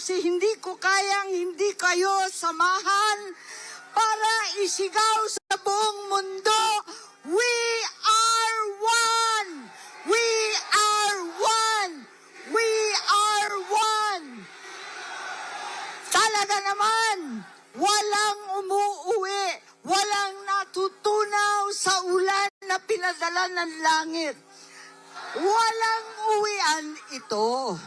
kasi hindi ko kayang hindi kayo samahan para isigaw sa buong mundo, we are one! We are one! We are one! Talaga naman, walang umuuwi, walang natutunaw sa ulan na pinadala ng langit. Walang uwian ito.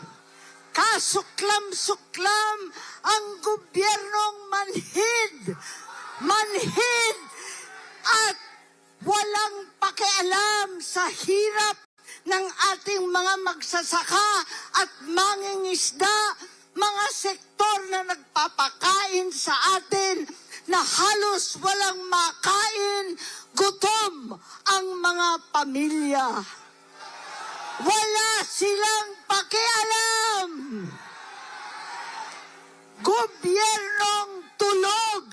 Kasuklam-suklam ang gobyernong manhid at walang pakialam sa hirap ng ating mga magsasaka at mangingisda, mga sektor na nagpapakain sa atin na halos walang makain, gutom ang mga pamilya. Wala silang pakialam. Gobyernong tulog,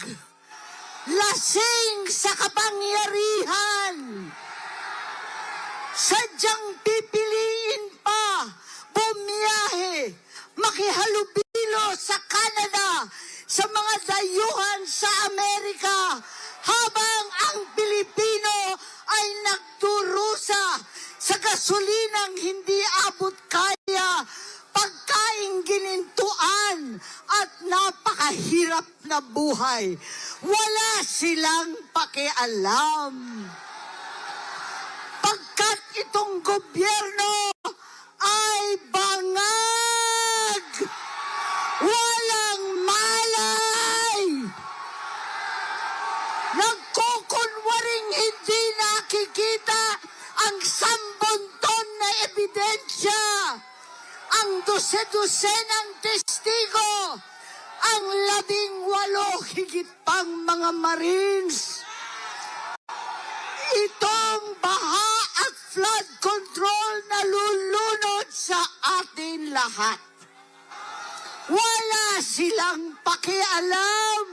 lasing sa kapangyarihan. Sadyang pipiliin pa bumiyahe, makihalubilo sa Canada, sa mga dayuhan sa Amerika, habang ang Pilipino ay nagdurusa sa gasolinang hindi abot kaya, pagkaing ginintuan at napakahirap na buhay. Wala silang pakialam. Pagkat itong gobyerno ay bangag, walang malay, nagkukunwaring hindi nakikita ang 10 ton na ebidensya, ang 12-12 testigo, ang 18 higit pang mga Marines. Itong baha at flood control na lulunod sa atin lahat. Wala silang pakialam.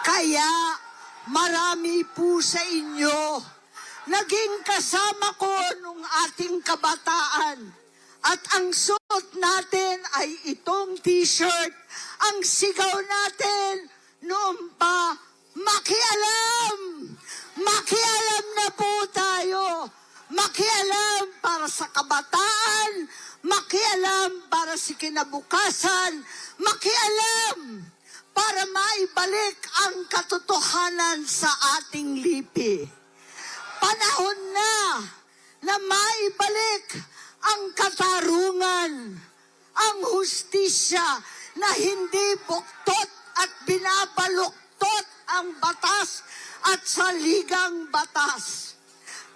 Kaya marami po sa inyo naging kasama ko nung ating kabataan. At ang suot natin ay itong t-shirt. Ang sigaw natin noon pa, makialam! Makialam na po tayo. Makialam para sa kabataan. Makialam para sa kinabukasan. Makialam para maibalik ang katotohanan sa ating lipi. Panahon na maibalik ang katarungan, ang hustisya na hindi buktot at binabaluktot ang batas at saligang batas.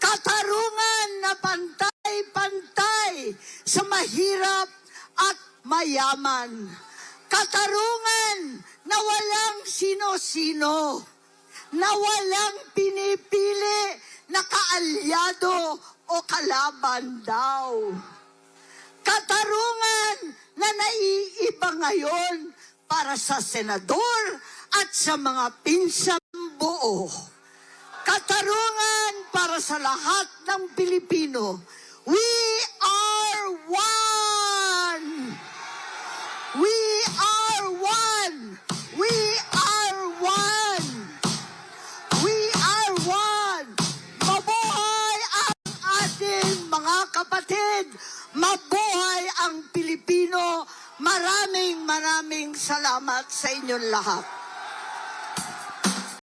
Katarungan na pantay-pantay sa mahirap at mayaman. Katarungan na walang sino-sino, na walang pinipili na kaalyado o kalaban daw. Katarungan na naiiba ngayon para sa senador at sa mga pinsang buo. Katarungan para sa lahat ng Pilipino. We are one! We are one! We are one! We are one! Mabuhay ang ating mga kapatid! Mabuhay ang Pilipino! Maraming salamat sa inyong lahat.